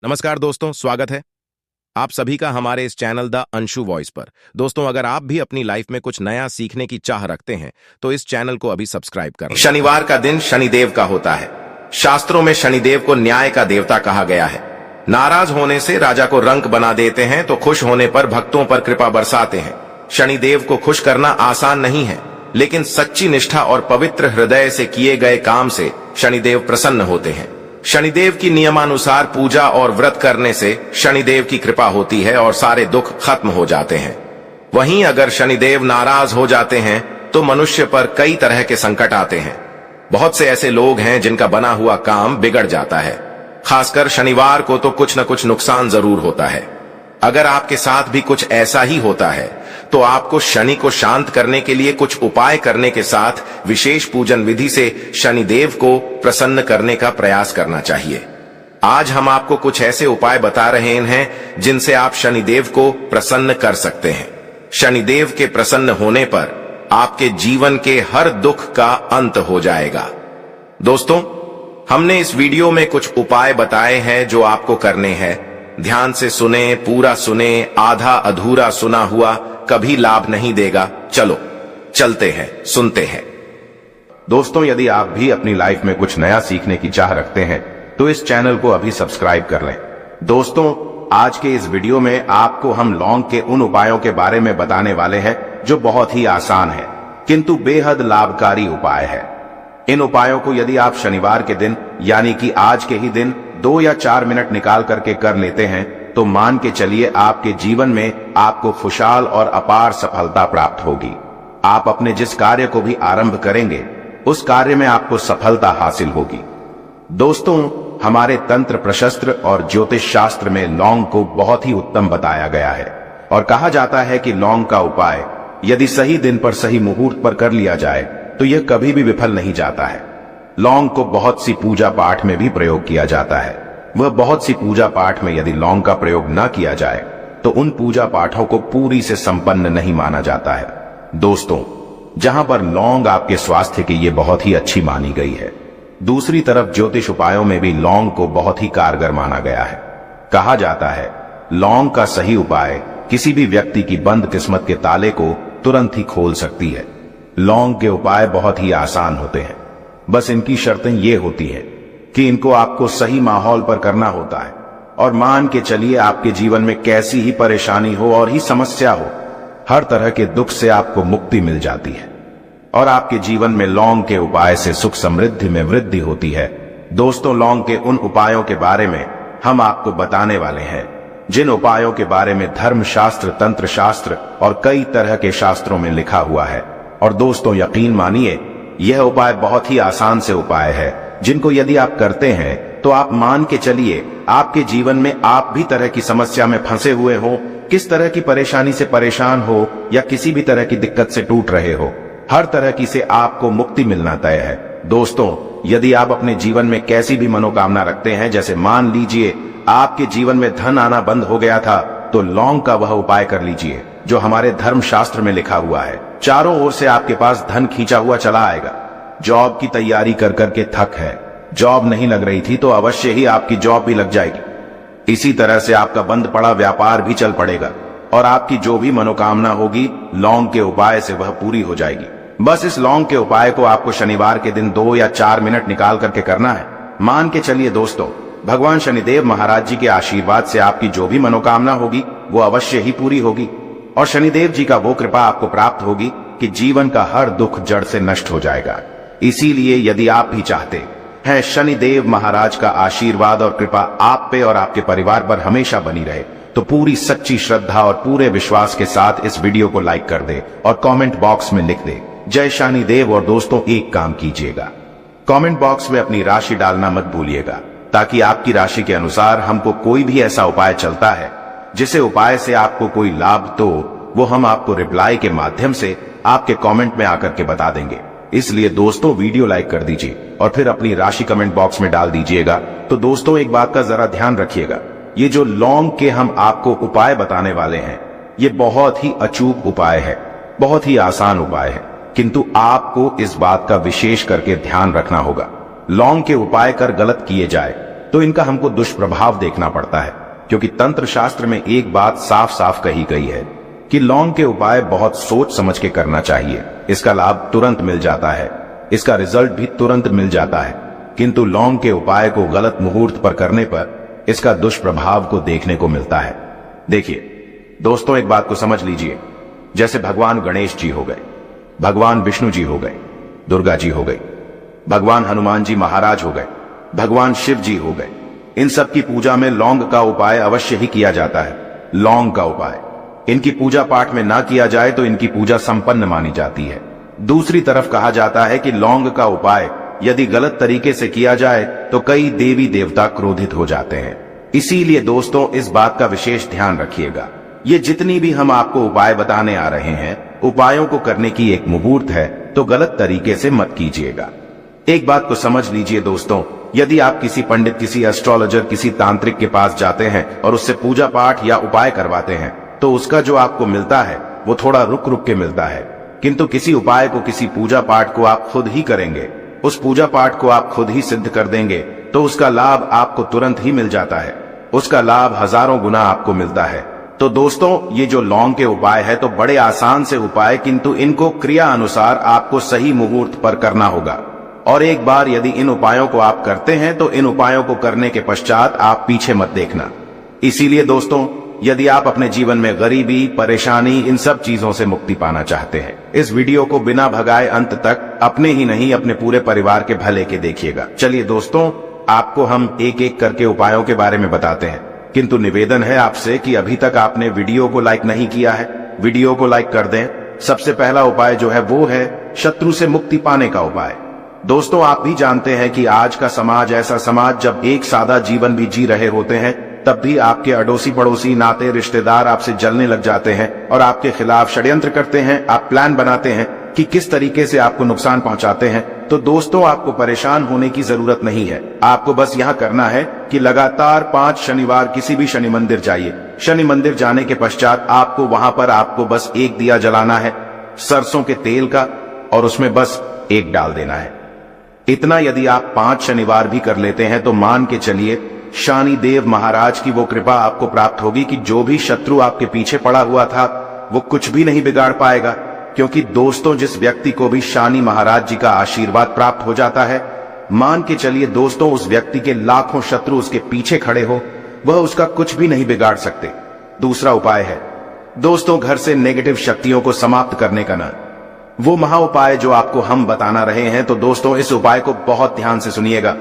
नमस्कार दोस्तों, स्वागत है आप सभी का हमारे इस चैनल द अंशु वॉइस पर। दोस्तों, अगर आप भी अपनी लाइफ में कुछ नया सीखने की चाह रखते हैं तो इस चैनल को अभी सब्सक्राइब करें। शनिवार का दिन शनिदेव का होता है। शास्त्रों में शनिदेव को न्याय का देवता कहा गया है। नाराज होने से राजा को रंक बना देते हैं तो खुश होने पर भक्तों पर कृपा बरसाते हैं। शनिदेव को खुश करना आसान नहीं है, लेकिन सच्ची निष्ठा और पवित्र हृदय से किए गए काम से शनिदेव प्रसन्न होते हैं। शनिदेव की नियमानुसार पूजा और व्रत करने से शनिदेव की कृपा होती है और सारे दुख खत्म हो जाते हैं। वहीं अगर शनिदेव नाराज हो जाते हैं तो मनुष्य पर कई तरह के संकट आते हैं। बहुत से ऐसे लोग हैं जिनका बना हुआ काम बिगड़ जाता है। खासकर शनिवार को तो कुछ न कुछ नुकसान जरूर होता है। अगर आपके साथ भी कुछ ऐसा ही होता है तो आपको शनि को शांत करने के लिए कुछ उपाय करने के साथ विशेष पूजन विधि से शनिदेव को प्रसन्न करने का प्रयास करना चाहिए। आज हम आपको कुछ ऐसे उपाय बता रहे हैं जिनसे आप शनिदेव को प्रसन्न कर सकते हैं। शनिदेव के प्रसन्न होने पर आपके जीवन के हर दुख का अंत हो जाएगा। दोस्तों, हमने इस वीडियो में कुछ उपाय बताए हैं जो आपको करने हैं। ध्यान से सुने, पूरा सुने, आधा अधूरा सुना हुआ कभी लाभ नहीं देगा। चलो चलते हैं, सुनते हैं। दोस्तों, यदि आप भी अपनी लाइफ में कुछ नया सीखने की चाह रखते हैं तो इस चैनल को अभी सब्सक्राइब कर लें। दोस्तों, आज के इस वीडियो में आपको हम लौंग के उन उपायों के बारे में बताने वाले हैं जो बहुत ही आसान है किंतु बेहद लाभकारी उपाय है। इन उपायों को यदि आप शनिवार के दिन यानी कि आज के ही दिन 2 या 4 मिनट निकाल करके कर लेते हैं तो मान के चलिए आपके जीवन में आपको खुशहाल और अपार सफलता प्राप्त होगी। आप अपने जिस कार्य को भी आरंभ करेंगे उस कार्य में आपको सफलता हासिल होगी। दोस्तों, हमारे तंत्र प्रशस्त्र और ज्योतिष शास्त्र में लौंग को बहुत ही उत्तम बताया गया है और कहा जाता है कि लौंग का उपाय यदि सही दिन पर सही मुहूर्त पर कर लिया जाए तो यह कभी भी विफल नहीं जाता है। लौंग को बहुत सी पूजा पाठ में भी प्रयोग किया जाता है। वह बहुत सी पूजा पाठ में यदि लौंग का प्रयोग न किया जाए तो उन पूजा पाठों को पूरी से संपन्न नहीं माना जाता है। दोस्तों, जहां पर लौंग आपके स्वास्थ्य के लिए बहुत ही अच्छी मानी गई है, दूसरी तरफ ज्योतिष उपायों में भी लौंग को बहुत ही कारगर माना गया है। कहा जाता है लौंग का सही उपाय किसी भी व्यक्ति की बंद किस्मत के ताले को तुरंत ही खोल सकती है। लौंग के उपाय बहुत ही आसान होते हैं, बस इनकी शर्तें ये होती हैं कि इनको आपको सही माहौल पर करना होता है और मान के चलिए आपके जीवन में कैसी ही परेशानी हो और ही समस्या हो, हर तरह के दुख से आपको मुक्ति मिल जाती है और आपके जीवन में लौंग के उपाय से सुख समृद्धि में वृद्धि होती है। दोस्तों, लौंग के उन उपायों के बारे में हम आपको बताने वाले हैं जिन उपायों के बारे में धर्म शास्त्र, तंत्र शास्त्र और कई तरह के शास्त्रों में लिखा हुआ है। और दोस्तों, यकीन मानिए यह उपाय बहुत ही आसान से उपाय है जिनको यदि आप करते हैं तो आप मान के चलिए आपके जीवन में आप भी तरह की समस्या में फंसे हुए हो, किस तरह की परेशानी से परेशान हो या किसी भी तरह की दिक्कत से टूट रहे हो, हर तरह की से आपको मुक्ति मिलना तय है। दोस्तों, यदि आप अपने जीवन में कैसी भी मनोकामना रखते हैं, जैसे मान लीजिए आपके जीवन में धन आना बंद हो गया था, तो लौंग का वह उपाय कर लीजिए जो हमारे धर्म शास्त्र में लिखा हुआ है। चारों ओर से आपके पास धन खींचा हुआ चला आएगा। जॉब की तैयारी कर करके थक है, जॉब नहीं लग रही थी तो अवश्य ही आपकी जॉब भी लग जाएगी। इसी तरह से आपका बंद पड़ा व्यापार भी चल पड़ेगा और आपकी जो भी मनोकामना होगी लौंग के उपाय से वह पूरी हो जाएगी। बस इस लौंग के उपाय को आपको शनिवार के दिन 2 या 4 मिनट निकाल करके करना है। मान के चलिए दोस्तों, भगवान शनिदेव महाराज जी के आशीर्वाद से आपकी जो भी मनोकामना होगी वो अवश्य ही पूरी होगी और शनिदेव जी का वो कृपा आपको प्राप्त होगी कि जीवन का हर दुख जड़ से नष्ट हो जाएगा। इसीलिए यदि आप भी चाहते हैं शनिदेव महाराज का आशीर्वाद और कृपा आप पे और आपके परिवार पर हमेशा बनी रहे, तो पूरी सच्ची श्रद्धा और पूरे विश्वास के साथ इस वीडियो को लाइक कर दे और कमेंट बॉक्स में लिख दे जय शनिदेव। और दोस्तों, एक काम कीजिएगा, कमेंट बॉक्स में अपनी राशि डालना मत भूलिएगा, ताकि आपकी राशि के अनुसार हमको कोई भी ऐसा उपाय चलता है जिसे उपाय से आपको कोई लाभ तो वो हम आपको रिप्लाई के माध्यम से आपके कमेंट में आकर के बता देंगे। इसलिए दोस्तों, वीडियो लाइक कर दीजिए और फिर अपनी राशि कमेंट बॉक्स में डाल दीजिएगा। तो दोस्तों, एक बात का जरा ध्यान रखिएगा, ये जो लौंग के हम आपको उपाय बताने वाले हैं ये बहुत ही अचूक उपाय है, बहुत ही आसान उपाय है, किंतु आपको इस बात का विशेष करके ध्यान रखना होगा। लौंग के उपाय कर गलत किए जाए तो इनका हमको दुष्प्रभाव देखना पड़ता है, क्योंकि तंत्र शास्त्र में एक बात साफ साफ कही गई है कि लौंग के उपाय बहुत सोच समझ के करना चाहिए। इसका लाभ तुरंत मिल जाता है, इसका रिजल्ट भी तुरंत मिल जाता है, किंतु लौंग के उपाय को गलत मुहूर्त पर करने पर इसका दुष्प्रभाव को देखने को मिलता है। देखिए दोस्तों, एक बात को समझ लीजिए, जैसे भगवान गणेश जी हो गए, भगवान विष्णु जी हो गए, दुर्गा जी हो गई, भगवान हनुमान जी महाराज हो गए, भगवान शिव जी हो गए, इन सब की पूजा में लौंग का उपाय अवश्य ही किया जाता है। लौंग का उपाय इनकी पूजा पाठ में ना किया जाए तो इनकी पूजा संपन्न मानी जाती है। दूसरी तरफ कहा जाता है कि लौंग का उपाय यदि गलत तरीके से किया जाए तो कई देवी देवता क्रोधित हो जाते हैं। इसीलिए दोस्तों, इस बात का विशेष ध्यान रखिएगा। ये जितनी भी हम आपको उपाय बताने आ रहे हैं, उपायों को करने की एक मुहूर्त है, तो गलत तरीके से मत कीजिएगा। एक बात को समझ लीजिए दोस्तों, यदि आप किसी पंडित, किसी एस्ट्रोलॉजर, किसी तांत्रिक के पास जाते हैं और उससे पूजा पाठ या उपाय करवाते हैं, तो उसका जो आपको मिलता है वो थोड़ा रुक रुक के मिलता है। किंतु किसी उपाय को, किसी पूजा पाठ को आप खुद ही करेंगे, उस पूजा पाठ को आप खुद ही सिद्ध कर देंगे, तो उसका लाभ आपको तुरंत ही मिल जाता है, उसका लाभ हजारों गुना आपको मिलता है। तो दोस्तों, ये जो लौंग के उपाय है तो बड़े आसान से उपाय, किंतु इनको क्रिया अनुसार आपको सही मुहूर्त पर करना होगा। और एक बार यदि इन उपायों को आप करते हैं तो इन उपायों को करने के पश्चात आप पीछे मत देखना। इसीलिए दोस्तों, यदि आप अपने जीवन में गरीबी, परेशानी, इन सब चीजों से मुक्ति पाना चाहते हैं, इस वीडियो को बिना भगाए अंत तक अपने ही नहीं अपने पूरे परिवार के भले के देखिएगा। चलिए दोस्तों, आपको हम एक एक करके उपायों के बारे में बताते हैं, किंतु निवेदन है आपसे कि अभी तक आपने वीडियो को लाइक नहीं किया है, वीडियो को लाइक कर दें। सबसे पहला उपाय जो है वो है शत्रु से मुक्ति पाने का उपाय। दोस्तों, आप भी जानते हैं कि आज का समाज ऐसा समाज, जब एक सादा जीवन भी जी रहे होते हैं तब भी आपके अड़ोसी पड़ोसी, नाते रिश्तेदार आपसे जलने लग जाते हैं और आपके खिलाफ षड्यंत्र करते हैं। आप प्लान बनाते हैं कि किस तरीके से आपको नुकसान पहुंचाते हैं। तो दोस्तों, आपको परेशान होने की जरूरत नहीं है। आपको बस यहां करना है कि लगातार 5 शनिवार किसी भी शनि मंदिर जाइए। शनि मंदिर जाने के पश्चात आपको वहां पर आपको बस एक दिया जलाना है सरसों के तेल का, और उसमें बस एक डाल देना है। इतना यदि आप 5 शनिवार भी कर लेते हैं तो मान के चलिए शनि देव महाराज की वो कृपा आपको प्राप्त होगी कि जो भी शत्रु आपके पीछे पड़ा हुआ था वो कुछ भी नहीं बिगाड़ पाएगा। क्योंकि दोस्तों, जिस व्यक्ति को भी शनि महाराज जी का आशीर्वाद प्राप्त हो जाता है, मान के चलिए दोस्तों, उस व्यक्ति के लाखों शत्रु उसके पीछे खड़े हो, वह उसका कुछ भी नहीं बिगाड़ सकते। दूसरा उपाय है दोस्तों, घर से नेगेटिव शक्तियों को समाप्त करने का ना वो महा उपाय जो आपको हम बताना रहे हैं। तो दोस्तों, इस उपाय को बहुत ध्यान से सुनिएगा।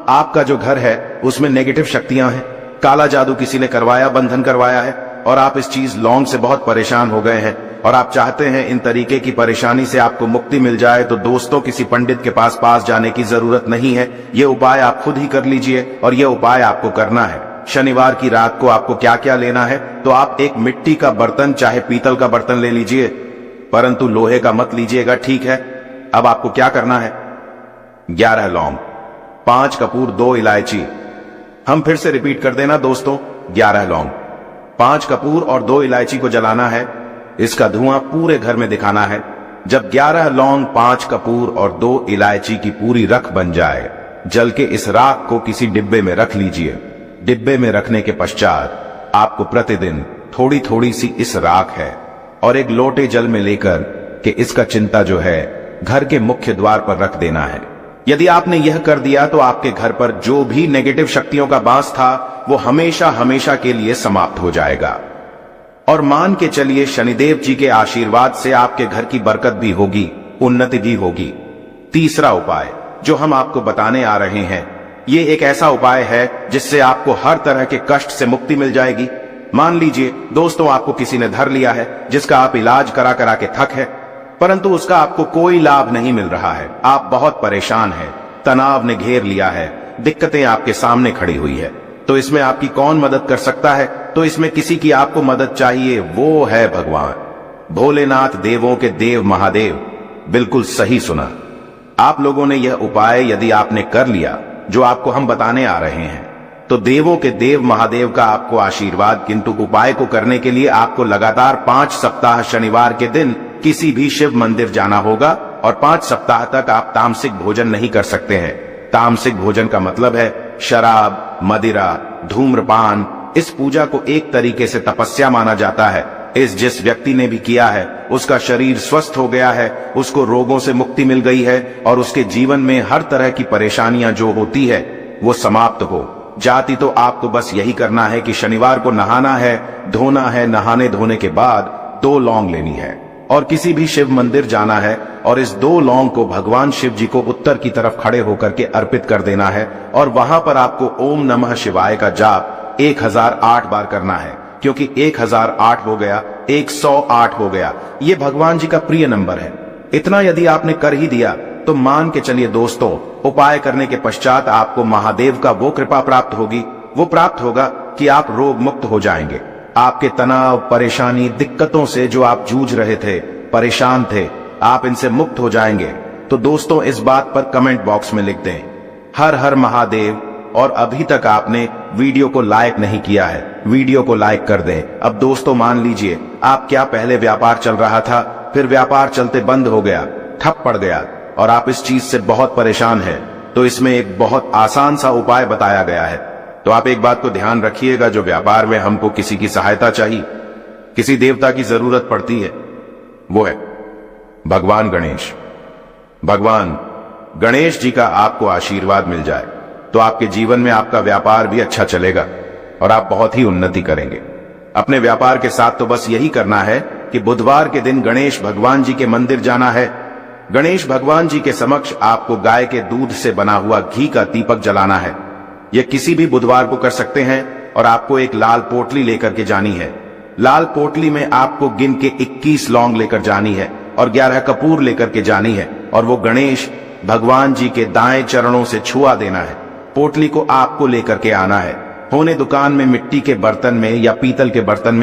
आपका जो घर है उसमें नेगेटिव शक्तियां हैं, काला जादू किसी ने करवाया, बंधन करवाया है, और आप इस चीज लौंग से बहुत परेशान हो गए हैं और आप चाहते हैं इन तरीके की परेशानी से आपको मुक्ति मिल जाए। तो दोस्तों, किसी पंडित के पास जाने की जरूरत नहीं है। ये उपाय आप खुद ही कर लीजिए, और ये उपाय आपको करना है। शनिवार की रात को आपको क्या क्या लेना है, तो आप एक मिट्टी का बर्तन, चाहे पीतल का बर्तन ले लीजिए, परंतु लोहे का मत लीजिएगा, ठीक है। अब आपको क्या करना है, 11 लौंग, 5 कपूर, 2 इलायची। हम फिर से रिपीट कर देना दोस्तों, 11 लौंग, 5 कपूर और 2 इलायची को जलाना है। इसका धुआं पूरे घर में दिखाना है। जब 11 लौंग, 5 कपूर और 2 इलायची की पूरी रख बन जाए, जल के इस राख को किसी डिब्बे में रख लीजिए। डिब्बे में रखने के पश्चात आपको प्रतिदिन थोड़ी थोड़ी सी इस राख है और एक लोटे जल में लेकर के इसका चिंता जो है घर के मुख्य द्वार पर रख देना है। यदि आपने यह कर दिया तो आपके घर पर जो भी नेगेटिव शक्तियों का बास था वो हमेशा हमेशा के लिए समाप्त हो जाएगा। और मान के चलिए शनिदेव जी के आशीर्वाद से आपके घर की बरकत भी होगी, उन्नति भी होगी। तीसरा उपाय जो हम आपको बताने आ रहे हैं, ये एक ऐसा उपाय है जिससे आपको हर तरह के कष्ट से मुक्ति मिल जाएगी। मान लीजिए दोस्तों, आपको किसी ने धर लिया है जिसका आप इलाज करा करा के थक है, परंतु उसका आपको कोई लाभ नहीं मिल रहा है। आप बहुत परेशान हैं, तनाव ने घेर लिया है, दिक्कतें आपके सामने खड़ी हुई है। तो इसमें आपकी कौन मदद कर सकता है? तो इसमें किसी की आपको मदद चाहिए, वो है भगवान भोलेनाथ, देवों के देव महादेव। बिल्कुल सही सुना। आप लोगों ने यह उपाय यदि आपने कर लिया जो आपको हम बताने आ रहे हैं, तो देवों के देव महादेव का आपको आशीर्वाद। किंतु उपाय को करने के लिए आपको लगातार 5 सप्ताह शनिवार के दिन किसी भी शिव मंदिर जाना होगा, और 5 सप्ताह तक आप तामसिक भोजन नहीं कर सकते हैं। तामसिक भोजन का मतलब है शराब, मदिरा, धूम्रपान, इस पूजा को एक तरीके से तपस्या माना जाता है। जिस व्यक्ति ने भी किया है उसका शरीर स्वस्थ हो गया है, उसको रोगों से मुक्ति मिल गई है और उसके जीवन में हर तरह की परेशानियां जो होती है वो समाप्त हो जाती। तो आपको बस यही करना है कि शनिवार को नहाना है, धोना है, नहाने धोने के बाद 2 लौंग लेनी है और किसी भी शिव मंदिर जाना है और इस 2 लौंग को भगवान शिव जी को उत्तर की तरफ खड़े होकर के अर्पित कर देना है और वहां पर आपको ओम नमः शिवाय का जाप 1008 बार करना है, क्योंकि 1008 हो गया, 108 हो गया, ये भगवान जी का प्रिय नंबर है। इतना यदि आपने कर ही दिया तो मान के चलिए दोस्तों, उपाय करने के पश्चात आपको महादेव का वो कृपा प्राप्त होगी, वो प्राप्त होगा कि आप रोग मुक्त हो जाएंगे। आपके तनाव, परेशानी, दिक्कतों से जो आप जूझ रहे थे, परेशान थे, आप इनसे मुक्त हो जाएंगे। तो दोस्तों इस बात पर कमेंट बॉक्स में लिख दें हर हर महादेव। और अभी तक आपने वीडियो को लाइक नहीं किया है, वीडियो को लाइक कर दें। अब दोस्तों मान लीजिए आप क्या पहले व्यापार चल रहा था, फिर व्यापार चलते बंद हो गया, ठप पड़ गया और आप इस चीज से बहुत परेशान हैं, तो इसमें एक बहुत आसान सा उपाय बताया गया है। तो आप एक बात को ध्यान रखिएगा, जो व्यापार में हमको किसी की सहायता चाहिए, किसी देवता की जरूरत पड़ती है, वो है भगवान गणेश। भगवान गणेश जी का आपको आशीर्वाद मिल जाए तो आपके जीवन में आपका व्यापार भी अच्छा चलेगा और आप बहुत ही उन्नति करेंगे। अपने व्यापार के साथ तो बस यही करना है कि बुधवार के दिन गणेश भगवान जी के मंदिर जाना है। गणेश भगवान जी के समक्ष आपको गाय के दूध से बना हुआ घी का दीपक जलाना है। यह किसी भी बुधवार को कर सकते हैं और आपको एक लाल पोटली लेकर के जानी है। लाल पोटली में आपको गिन के 21 लौंग लेकर जानी है और 11 कपूर लेकर के जानी है और वो गणेश भगवान जी के दाएं चरणों से छुआ देना है। पोटली को आपको लेकर के आना है। होने दुकान में मिट्टी के बर्तन में या पीतल के बर्तन में